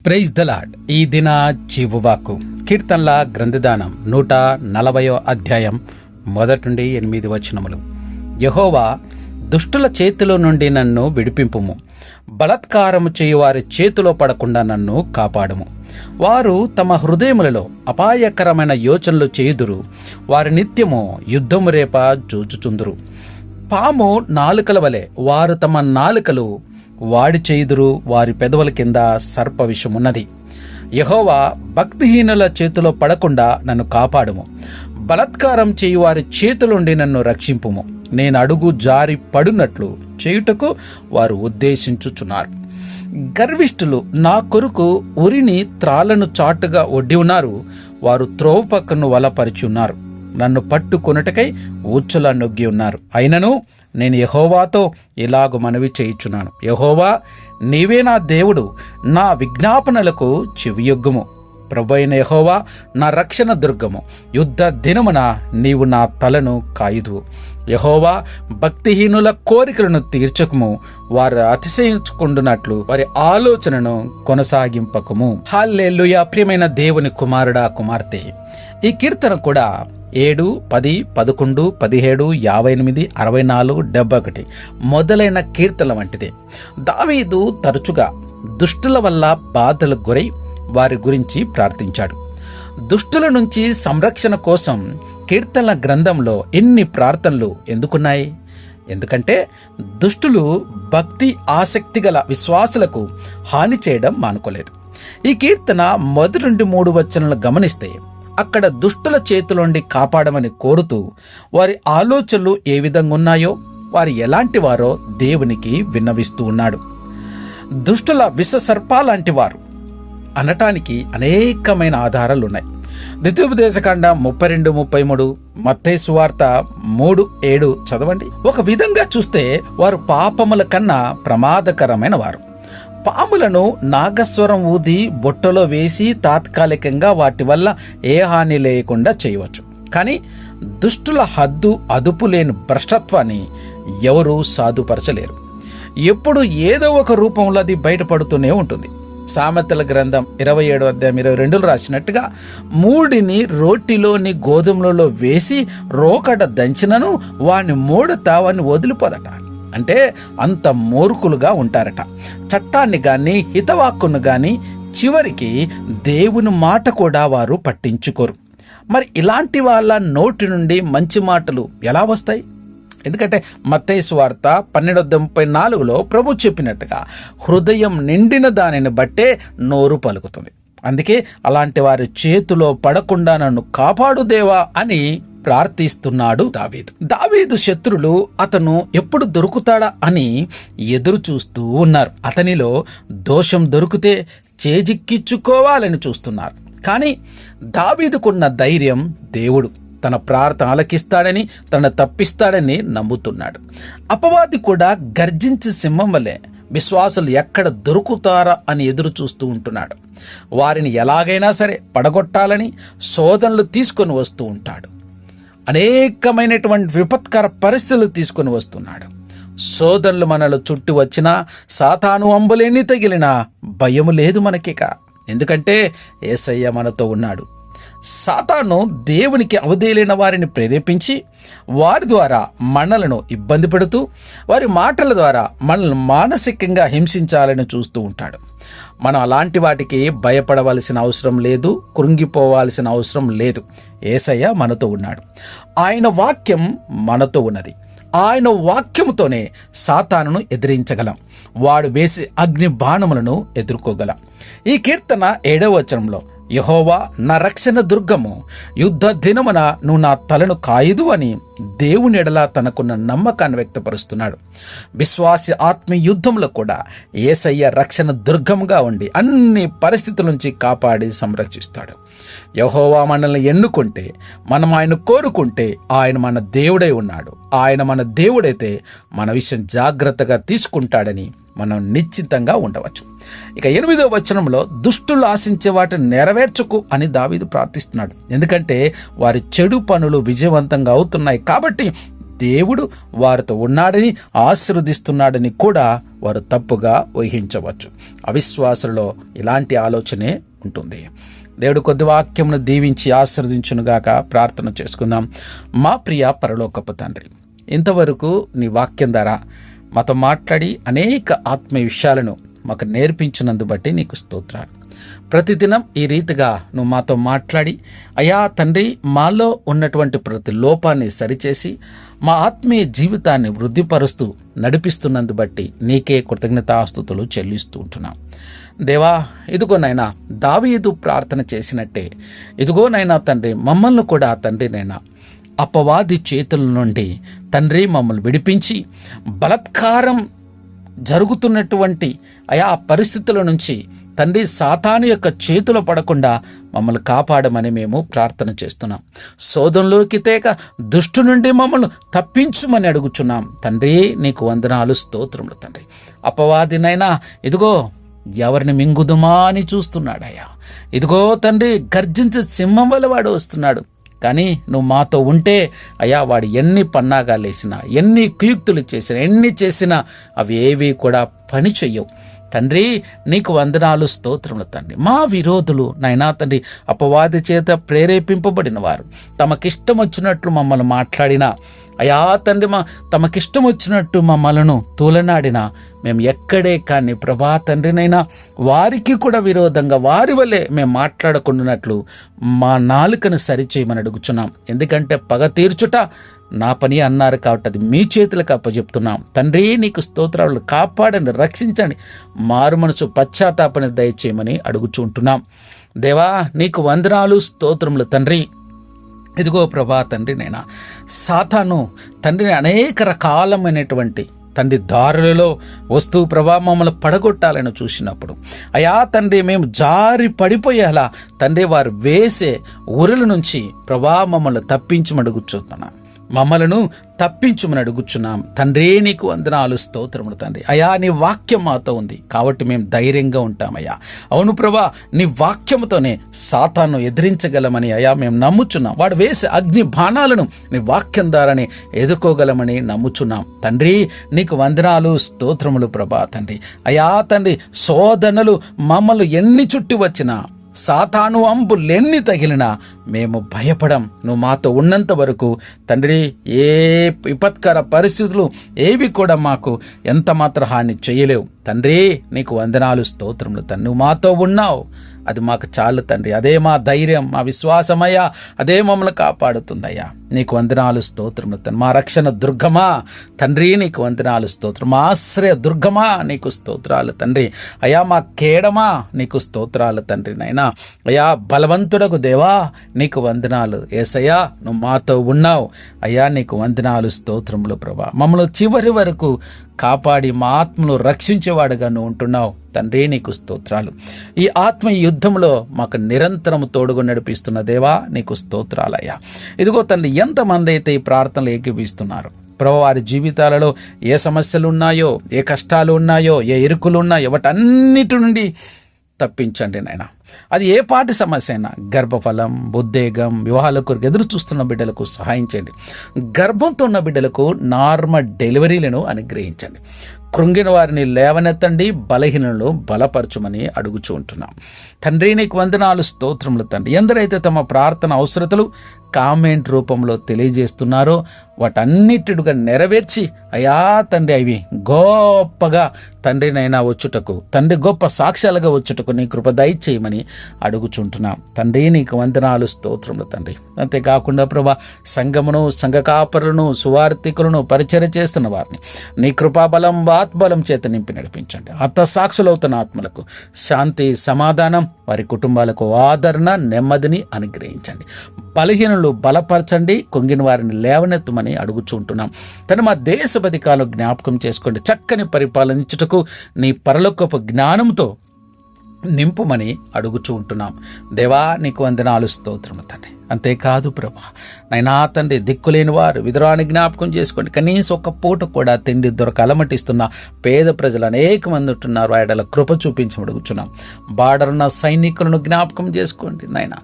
Praise the lord. ఈ దిన జీవవాకు కీర్తనల గ్రంథదానం 140వ అధ్యాయం 1-8 వచనములు. యెహోవా, దుష్టుల చేతిలో నుండి నన్ను విడిపింపుము, బలాత్కారము చేయువారి చేతిలో పడకుండా నన్ను కాపాడుము. వారు తమ హృదయములలో అపాయకరమైన యోచనలు చేయుదురు, వారి నిత్యము యుద్ధము రేప జూచుచుందురు. పాము నాలుకల వలె వారు తమ నాలుకలు వాడి చేయుదురు, వారి పెదవుల కింద సర్ప విషమున్నది. యెహోవా, భక్తిహీనుల చేతిలో పడకుండా నన్ను కాపాడుము, బలాత్కారం చేయు వారి చేతులుండి నన్ను రక్షింపుము. నేను అడుగు జారి పడునట్లు చేయుటకు వారు ఉద్దేశించుచున్నారు. గర్విష్ఠులు నా కొరకు ఉరిని త్రాళ్లను చాటుగా ఒడ్డి ఉన్నారు, వారు త్రోవ పక్కను వలపరిచి ఉన్నారు, నన్ను పట్టుకొనుటకై ఊచలా నొగ్గి ఉన్నారు. అయినను నేను యెహోవాతో ఇలాగు మనవి చేయుచున్నాను, యెహోవా, నీవే నా దేవుడు, నా విజ్ఞాపనలకు చెవియొగ్గుము. ప్రభువైన యెహోవా, నా రక్షణ దుర్గము, యుద్ధ దినమున నీవు నా తలను కాయుదువు. యెహోవా, భక్తిహీనుల కోరికలను తీర్చకుము, వారు అతిశయించుకుంటున్నట్లు వారి ఆలోచనను కొనసాగింపకము. హల్లెలూయా. ప్రియమైన దేవుని కుమారుడా, కుమార్తె, ఈ కీర్తన కూడా 7, 10, 11, 17, 58, 64, 71 మొదలైన కీర్తనల వంటిదే. దావీదు తరచుగా దుష్టుల వల్ల బాధలకు గురై వారి గురించి ప్రార్థించాడు. దుష్టుల నుంచి సంరక్షణ కోసం కీర్తనల గ్రంథంలో ఎన్ని ప్రార్థనలు ఎందుకున్నాయి? ఎందుకంటే దుష్టులు భక్తి ఆసక్తి గల విశ్వాసులకు హాని చేయడం మానుకోలేదు. ఈ కీర్తన 1-3 వచనాలను గమనిస్తే అక్కడ దుష్టుల చేతులుండి కాపాడమని కోరుతూ వారి ఆలోచనలు ఏ విధంగా ఉన్నాయో, వారు ఎలాంటి వారో దేవునికి విన్నవిస్తూ ఉన్నాడు. దుష్టుల విష సర్పాలాంటి వారు అనటానికి అనేకమైన ఆధారాలున్నాయి. ద్వితీయోపదేశకాండం 32-33, మత్తయి సువార్త 3:7 చదవండి. ఒక విధంగా చూస్తే వారు పాపముల కన్నా ప్రమాదకరమైన వారు. పాములను నాగస్వరం ఊది బొట్టలో వేసి తాత్కాలికంగా వాటి వల్ల ఏ హాని లేకుండా చేయవచ్చు. కానీ దుష్టుల హద్దు అదుపు లేని భ్రష్టత్వాన్ని ఎవరూ సాధుపరచలేరు. ఎప్పుడు ఏదో ఒక రూపంలో అది బయటపడుతూనే ఉంటుంది. సామెతల గ్రంథం 27వ అధ్యాయం 22 రాసినట్టుగా, మూడిని రోటిలోని గోధుమలలో వేసి రోకట దంచినను వాని మూడత వాని వదిలిపోదట. అంటే అంత మూర్ఖులుగా ఉంటారట. చట్టాన్ని గాని హితవాక్కును గాని చివరికి దేవుని మాట కూడా వారు పట్టించుకోరు. మరి ఇలాంటి వాళ్ళ నోటి నుండి మంచి మాటలు ఎలా వస్తాయి? ఎందుకంటే మత్తయి సువార్త 12:34లో ప్రభు చెప్పినట్టుగా హృదయం నిండిన దానిని బట్టే నోరు పలుకుతుంది. అందుకే అలాంటి వారి చేతిలో పడకుండా నన్ను కాపాడు దేవా అని ప్రార్థిస్తున్నాడు దావీదు. దావీదు శత్రులు అతను ఎప్పుడు దొరుకుతాడా అని ఎదురు చూస్తూ ఉన్నారు. అతనిలో దోషం దొరికితే చేజిక్కించుకోవాలని చూస్తున్నారు. కానీ దావీదుకున్న ధైర్యం, దేవుడు తన ప్రార్థన ఆలకిస్తాడని, తన తప్పిస్తాడని నమ్ముతున్నాడు. అపవాది కూడా గర్జించి సింహం వలె విశ్వాసులు ఎక్కడ దొరుకుతారా అని ఎదురు చూస్తూ ఉంటున్నాడు. వారిని ఎలాగైనా సరే పడగొట్టాలని శోధనలు తీసుకొని వస్తూ ఉంటాడు. అనేకమైనటువంటి విపత్కర పరిస్థితులు తీసుకొని వస్తున్నాడు. శోధనలు మనలో చుట్టూ వచ్చినా, సాతాను అంబులేని తగిలినా భయము లేదు మనకిక. ఎందుకంటే యేసయ్య మనతో ఉన్నాడు. సాతాను దేవునికి అవధేలైన వారిని ప్రేరేపించి వారి ద్వారా మనలను ఇబ్బంది పెడుతూ వారి మాటల ద్వారా మనల్ని మానసికంగా హింసించాలని చూస్తూ ఉంటాడు. మనం అలాంటి వాటికి భయపడవలసిన అవసరం లేదు, కృంగిపోవాల్సిన అవసరం లేదు. యేసయ్య మనతో ఉన్నాడు. ఆయన వాక్యం మనతో ఉన్నది. ఆయన వాక్యముతోనే సాతానును ఎదిరించగలం. వాడు వేసే అగ్ని బాణములను ఎదుర్కోగలం. ఈ కీర్తన 7వ వచనంలో, యెహోవా, నా రక్షణ దుర్గము, యుద్ధ దినమున నువ్వు నా తలను కాయుదు అని దేవుని ఎడల తనకున్న నమ్మకాన్ని వ్యక్తపరుస్తున్నాడు. విశ్వాసి ఆత్మీయ యుద్ధంలో కూడా యేసయ్య రక్షణ దుర్గంగా ఉండి అన్ని పరిస్థితుల నుంచి కాపాడి సంరక్షిస్తాడు. యెహోవా మనల్ని ఎన్నుకుంటే, మనం ఆయన కోరుకుంటే ఆయన మన దేవుడై ఉన్నాడు. ఆయన మన దేవుడైతే మన విషయం జాగ్రత్తగా తీసుకుంటాడని మనం నిశ్చితంగా ఉండవచ్చు. ఇక 8వ వచనంలో, దుష్టులు ఆశించే వాటిని నెరవేర్చకు అని దావీదు ప్రార్థిస్తున్నాడు. ఎందుకంటే వారి చెడు పనులు విజయవంతంగా అవుతున్నాయి కాబట్టి దేవుడు వారితో ఉన్నాడని, ఆశీర్వదిస్తున్నాడని కూడా వారు తప్పుగా ఊహించవచ్చు. అవిశ్వాసులలో ఇలాంటి ఆలోచనే ఉంటుంది. దేవుడు కొద్ది వాక్యమును దీవించి ఆశీర్వదించునుగాక. ప్రార్థన చేసుకుందాం. మా ప్రియ పరలోకపు తండ్రి, ఇంతవరకు నీ వాక్యం ద్వారా మాతో మాట్లాడి అనేక ఆత్మీయ విషయాలను మాకు నేర్పించినందు బట్టి నీకు స్తోత్రాలు. ప్రతిదినం ఈ రీతిగా నువ్వు మాతో మాట్లాడి, అయా తండ్రి, మాలో ఉన్నటువంటి ప్రతి లోపాన్ని సరిచేసి మా ఆత్మీయ జీవితాన్ని వృద్ధిపరుస్తూ నడిపిస్తున్నందు బట్టి నీకే కృతజ్ఞతాస్తుతులు చెల్లిస్తూ ఉంటున్నాం. దేవా, ఇదిగో నైనా దావీదు ప్రార్థన చేసినట్టే, ఇదిగో నైనా తండ్రి, మమ్మల్ని కూడా తండ్రి నైనా అపవాది చేతుల నుండి తండ్రి మమ్మల్ని విడిపించి, బలాత్కారం జరుగుతున్నటువంటి ఆయా పరిస్థితుల నుంచి తండ్రి సాతాను యొక్క చేతులు పడకుండా మమ్మల్ని కాపాడమని మేము ప్రార్థన చేస్తున్నాం. శోధంలోకి తేక దుష్టు నుండి మమ్మల్ని తప్పించుమని అడుగుచున్నాం. తండ్రి నీకు వందనాలు, స్తోత్రములు తండ్రి. అపవాదినైనా ఇదిగో ఎవరిని మింగుదుమా అని చూస్తున్నాడయ్యా. ఇదిగో తండ్రి, గర్జించే సింహం వల్ల వాడు వస్తున్నాడు. కానీ నువ్వు మాతో ఉంటే అయ్యా, వాడు ఎన్ని పన్నాగాలు వేసినా, ఎన్ని కుయుక్తులు చేసినా, ఎన్ని చేసినా అవి ఏవి కూడా పని చెయ్యవు. తండ్రి నీకు వందనాలు, స్తోత్రములు తండ్రి. మా విరోధులు నైనా తండ్రి అపవాది చేత ప్రేరేపింపబడిన వారు తమకిష్టం వచ్చినట్లు మమ్మల్ని మాట్లాడినా, అయా తండ్రి, తమకిష్టం వచ్చినట్టు మమ్మలను తూలనాడినా మేము ఎక్కడే కానీ ప్రభా తండ్రినైనా వారికి కూడా విరోధంగా వారి వల్లే మేము మాట్లాడకుండానట్లు మా నాలుకను సరిచేయమని అడుగుచున్నాం. ఎందుకంటే పగ తీర్చుట నా పని అన్నారు కాబట్టి అది మీ చేతులకు అప్పచెప్తున్నాం. తండ్రి నీకు స్తోత్రాలు, కాపాడండి, రక్షించండి, మారు మనసు పశ్చాత్తాపని దయచేయమని అడుగుచుంటున్నాం. దేవా నీకు వందనాలు, స్తోత్రములు తండ్రి. ఇదిగో ప్రభా తండ్రి, నైనా సాతాను తండ్రిని అనేక రకాలమైనటువంటి తండ్రి దారులలో వస్తూ ప్రభా మమ్మల్ని పడగొట్టాలని చూసినప్పుడు, అయా తండ్రి మేము జారి పడిపోయేలా తండ్రి వారు వేసే ఉరుల నుంచి ప్రభా మమ్మల్ని తప్పించమడుగుచున్నాం. మమ్మలను తప్పించుమని అడుగుచున్నాం. తండ్రి నీకు వందనాలు, స్తోత్రములు తండ్రి. అయా నీ వాక్యం మాతో ఉంది కాబట్టి మేము ధైర్యంగా ఉంటామయ్యా. అవును ప్రభా, నీ వాక్యముతోనే సాతాను ఎదిరించగలమని అయా మేము నమ్ముచున్నాం. వాడు వేసే అగ్ని బాణాలను నీ వాక్యం ద్వారానే ఎదుర్కోగలమని నమ్ముచున్నాం. తండ్రి నీకు వందనాలు, స్తోత్రములు ప్రభా తండ్రి. అయా తండ్రి, శోధనలు మమ్మల్ని ఎన్ని చుట్టి వచ్చినా, సాతాను అంబులెన్ని తగిలినా మేము భయపడం. నువ్వు మాతో ఉన్నంత వరకు తండ్రి ఏ విపత్కర పరిస్థితులు ఏవి కూడా మాకు ఎంత మాత్రం హాని చేయలేవు. తండ్రి నీకు వందనాలు, స్తోత్రములు తండ్రి. నువ్వు మాతో ఉన్నావు, అది మాకు చాలు తండ్రి. అదే మా ధైర్యం, మా విశ్వాసమయ్యా, అదే మమ్మల్ని కాపాడుతుందయ్యా. నీకు వందనాలు, స్తోత్రములు తండ్రి. మా రక్షణ దుర్గమా తండ్రి నీకు వందనాలు, స్తోత్రం. మా ఆశ్రయ దుర్గమా నీకు స్తోత్రాలు తండ్రి. అయా మా కేడమా నీకు స్తోత్రాలు తండ్రి. నైనా అయా బలవంతుడకు దేవా నీకు వందనాలు. యేసయ్యా నువ్వు మాతో ఉన్నావు అయ్యా, నీకు వందనాలు, స్తోత్రములు ప్రభా. మమ్మల్ని చివరి వరకు కాపాడి మా ఆత్మను రక్షించేవాడుగా నువ్వు ఉంటున్నావు తండ్రి. నీకు స్తోత్రాలు. ఈ ఆత్మ యుద్ధంలో మాకు నిరంతరం తోడుగా నడిపిస్తున్న దేవా నీకు స్తోత్రాలయ్యా. ఇదిగో తండ్రి, ఎంతమంది అయితే ఈ ప్రార్థనలు ఏకీపిస్తున్నారు ప్రభు, వారి జీవితాలలో ఏ సమస్యలు ఉన్నాయో, ఏ కష్టాలు ఉన్నాయో, ఏ ఇరుకులు ఉన్నాయో వాటన్నిటి నుండి తప్పించండి నాయనా. అది ఏ పాటి సమస్య అయినా, గర్భఫలం, ఉద్వేగం, వివాహాల కొరకు ఎదురు చూస్తున్న బిడ్డలకు సహాయం చేయండి. గర్భంతో ఉన్న బిడ్డలకు నార్మల్ డెలివరీలను అనుగ్రహించండి. కృంగిన వారిని లేవనెత్తండి, బలహీనలను బలపరచుమని అడుగుచూ ఉంటున్నాం. తండ్రి నీకు వందనాలు, స్తోత్రములు తండ్రి. ఎందరైతే తమ ప్రార్థన అవసరతలు కామెంట్ రూపంలో తెలియజేస్తున్నారో వాటన్నిటిగా నెరవేర్చి అయా తండ్రి అవి గొప్పగా తండ్రినైనా వచ్చుటకు, తండ్రి గొప్ప సాక్ష్యాలుగా వచ్చుటకు నీ కృప దయచేయమని అడుగుచుంటున్నాం. తండ్రి నీకు వందనాలు, స్తోత్రములు తండ్రి. అంతేకాకుండా ప్రభా సంఘమును, సంఘ కాపరులను, సువార్థికులను, పరిచర్య చేస్తున్న వారిని నీ కృపాబలం, ఆత్మబలం చేత నింపి నడిపించండి. సాక్షులవుతున్న ఆత్మలకు శాంతి, సమాధానం, వారి కుటుంబాలకు ఆదరణ, నెమ్మదిని అనుగ్రహించండి. బలహీనులు బలపరచండి, కొంగిన వారిని లేవనెత్తమని అడుగుచుంటున్నాం. తను మా దేశపతికాలు జ్ఞాపకం చేసుకోండి. చక్కని పరిపాలించుటకు నీ పరలోకపు జ్ఞానంతో నింపుమని అడుగుచూ ఉంటున్నాం. దేవా నీకు వందనాలు, స్తోత్రము తండ్రి. అంతేకాదు ప్రభా నైనా తండ్రి, దిక్కులేని వారు విధురాని జ్ఞాపకం చేసుకోండి. కనీసం ఒక పూట కూడా తిండి దొరక అలమటిస్తున్న పేద ప్రజలు అనేక మంది ఉంటున్నారు. వాడల కృప చూపించి అడుగుచున్నాం. బార్డర్న సైనికులను జ్ఞాపకం చేసుకోండి నాయన.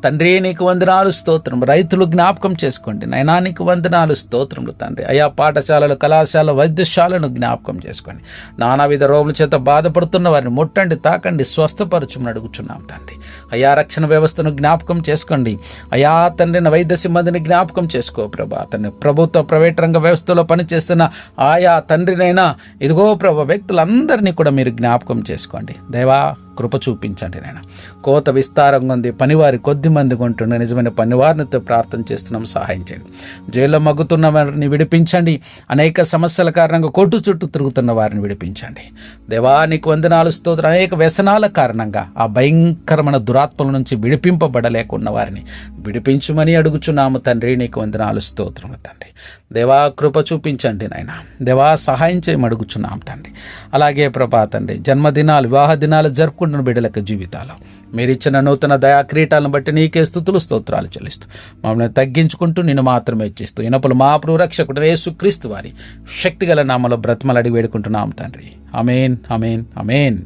తండ్రి నీకు వందనాలు స్తోత్రం. రైతులు జ్ఞాపకం చేసుకోండి నైనా, నీకు వందనాలు స్తోత్రములు తండ్రి. అయా పాఠశాలలు, కళాశాల, వైద్యశాలను జ్ఞాపకం చేసుకోండి. నానావిధ రోగుల చేత బాధపడుతున్న వారిని ముట్టండి, తాకండి, స్వస్థపరచుమని అడుగుచున్నాం తండ్రి. అయా రక్షణ వ్యవస్థను జ్ఞాపకం చేసుకోండి. అయా తండ్రి వైద్య సిబ్బందిని జ్ఞాపకం చేసుకో ప్రభా. తండ్రి ప్రభుత్వ ప్రైవేట్ రంగ వ్యవస్థలో పనిచేస్తున్న ఆయా తండ్రినైనా ఇదిగో ప్రభా వ్యక్తులందరినీ కూడా మీరు జ్ఞాపకం చేసుకోండి. దేవా కృప చూపించండి నాయన. కోత విస్తారంగా ఉంది, పనివారి కొద్ది మంది కొంటున్న నిజమైన పనివారినితో ప్రార్థన చేస్తున్నాం, సహాయం చేయండి. జైల్లో మగ్గుతున్న వారిని విడిపించండి. అనేక సమస్యల కారణంగా కోర్టు చుట్టూ తిరుగుతున్న వారిని విడిపించండి. దేవా నీకు వందనాలు స్తోత్రం. అనేక వ్యసనాల కారణంగా ఆ భయంకరమైన దురాత్మల నుంచి విడిపింపబడలేకున్న వారిని విడిపించుమని అడుగుచున్నాము తండ్రి. నీకు వందనాలు స్తోత్రం తండ్రి. దేవా కృప చూపించండి నాయన. దేవా సహాయం చేయమని అడుగుచున్నాం తండ్రి. అలాగే ప్రభా తండ్రి జన్మదినాలు, వివాహ దినాలు జరుపుకుంటున్న బిడ్డలకు జీవితాలు మీరిచ్చిన నూతన దయా క్రీటాలను బట్టి నీకే స్తుతులు స్తోత్రాలు చెల్లిస్తూ మమ్మల్ని తగ్గించుకుంటూ నిన్ను మాత్రమే ఇచ్చిస్తూ ఇనపులు మా యేసు యేసుక్రీస్తు వారి శక్తిగల నామలో బ్రతిమలు అడిగి వేడుకుంటున్నాం తండ్రి. ఆమేన్, ఆమేన్, ఆమేన్.